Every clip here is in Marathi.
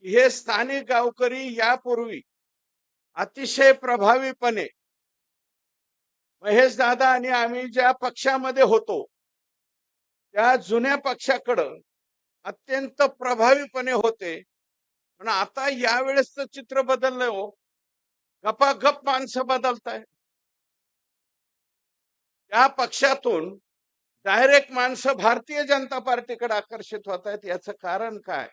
हे स्थानिक गावकरी यापूर्वी अतिशय प्रभावीपणे महेश दादा आणि आम्ही ज्या पक्षामध्ये होतो त्या जुन्या पक्षाकडं अत्यंत प्रभावीपणे होते. पण आता यावेळेसचं चित्र बदललंय हो. गपागप माणसं बदलताय. त्या पक्षातून डायरेक्ट माणसं भारतीय जनता पार्टीकडे आकर्षित होत आहेत. याचं कारण काय?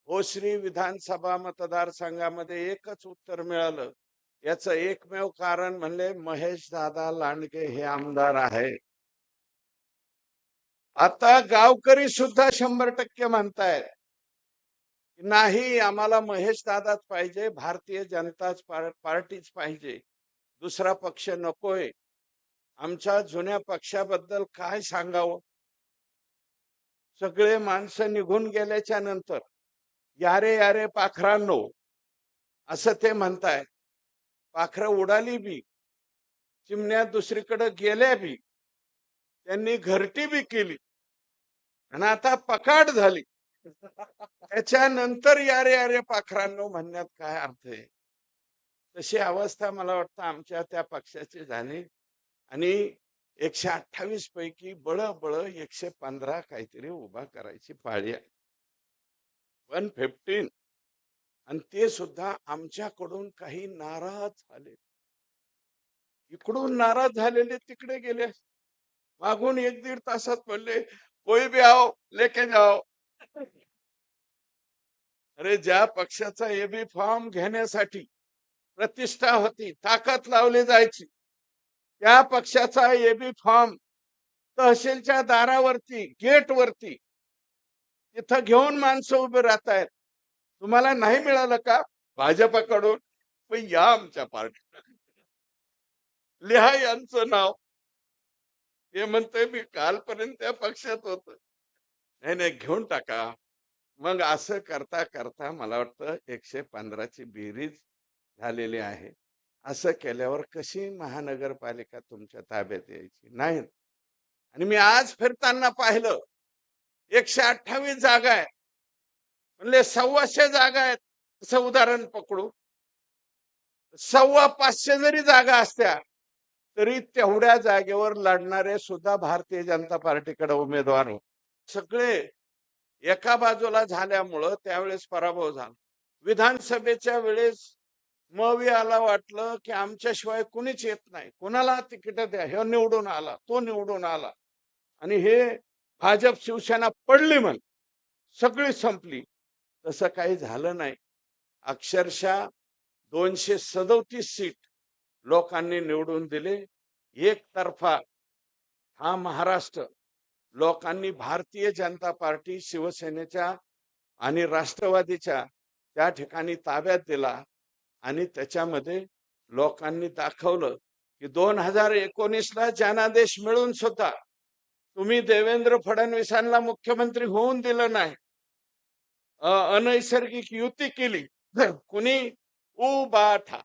भोसरी विधानसभा मतदारसंघामध्ये एकच उत्तर मिळालं. याचं एकमेव कारण म्हणले महेश दादा लांडगे हे आमदार आहे. आता गावकरी सुद्धा 100% म्हणतायत नाही, आम्हाला महेश दादाच पाहिजे, भारतीय जनता पार्टीच पाहिजे, दुसरा पक्ष नकोय. आमच्या जुन्या पक्षाबद्दल काय सांगावं? सगळे माणसं निघून गेल्याच्या नंतर यारे यारे पाखरांनो असं ते म्हणताय. पाखरं उडाली बी, चिमण्या दुसरीकडे गेल्या बी, त्यांनी घरटी बी केली आणि आता पकाट झाली. त्याच्यानंतर यारे यारे पाखरांनो म्हणण्यात काय अर्थ आहे? तशी अवस्था मला वाटतं आमच्या त्या पक्षाची झाली आणि 128 पैकी बळ 115 काहीतरी उभा करायची पाळी आहे. 115. आणि ते सुद्धा आमच्याकडून काही नाराज झाले. इकडून नाराज झालेले तिकडे गेले. मागून 1-1.5 तासात म्हणले कोई भी आओ लेके जाओ. अरे ज्या पक्षाचा एबी फॉर्म घेण्यासाठी प्रतिष्ठा होती, ताकद लावली जायची, त्या पक्षाचा एबी फॉर्म तहसीलच्या दारावरती गेटवरती तिथं घेऊन माणसं उभे राहत आहेत. तुम्हाला नाही मिळालं का? भाजपाकडून पण या आमच्या पार्टीला लिहा यांचं नाव. हे म्हणतोय मी कालपर्यंत त्या पक्षात होत. नाही नाही घेऊन टाका. मग असं करता करता मला वाटतं 115ची बेरीज झालेली आहे. असं केल्यावर कशी महानगरपालिका तुमच्या ताब्यात यायची? नाही. आणि मी आज फिरताना पाहिलं 128 जागा आहे म्हणले 125 जागा आहेत. असं उदाहरण पकडू, 550 जरी जागा असत्या तरी तेवढ्या जागेवर लढणारे सुद्धा भारतीय जनता पार्टीकडे उमेदवार होते. सगळे एका बाजूला झाल्यामुळं त्यावेळेस पराभव झाला. विधानसभेच्या वेळेस मवियाला वाटलं की आमच्याशिवाय कुणीच येत नाही, कुणाला तिकीट द्या, हे निवडून आला, तो निवडून आला आणि हे भाजप शिवसेना पडली म्हण सगळी संपली. तसं काही झालं नाही. अक्षरशः 237 सीट लोकांनी निवडून दिले. एकतर्फा हा महाराष्ट्र लोकांनी भारतीय जनता पार्टी, शिवसेनेच्या आणि राष्ट्रवादीच्या त्या ठिकाणी ताब्यात दिला आणि त्याच्यामध्ये लोकांनी दाखवलं की 2019ला जनादेश मिळून सुद्धा तुम्ही देवेंद्र फडणवीसांना मुख्यमंत्री होऊन दिलं नाही, अनैसर्गिक युती केली. कुणी उबाठा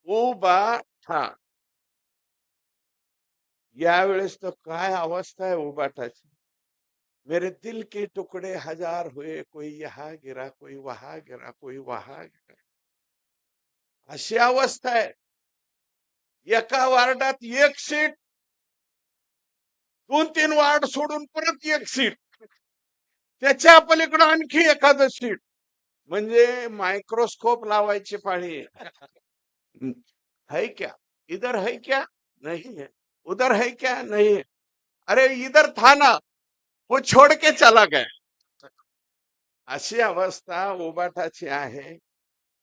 उबाठा. यावेळेस तर काय अवस्था आहे उबाठाची. मेरे दिल के टुकड़े हजार हुए, कोई यहाँ गिरा कोई वहां गिरा कोई वहां गिरा, अशी अवस्था आहे. एका वार्डात 1 सीट, 2-3 वार्ड सोडून परत 1 सीट, त्याच्या पलीकडे आणखी एखादं सीट. म्हणजे मायक्रोस्कोप लावायची पाळी है क्या? इधर है क्या? नहीं है. उधर है क्या? नहीं है. अरे इधर था ना, वो छोड़ के चला गया. अशी अवस्था उबाटाची आहे.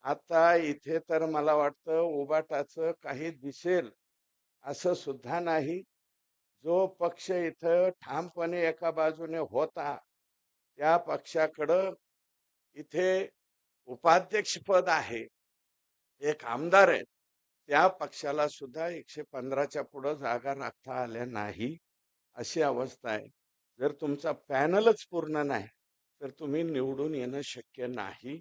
आता इथे तर मला वाटतं उबाटाचं काही दिसेल असं सुद्धा नाही. जो पक्ष इथं ठामपणे एका बाजूने होता त्या पक्षाकडं इथे उपाध्यक्ष पद आहे, एक आमदार आहे, त्या पक्षाला सुद्धा 115च्या पुढे जागा राखता आल्या नाही. अशी अवस्था आहे. जर तुमचा पॅनलच पूर्ण नाही तर तुम्ही निवडून येणं शक्य नाही.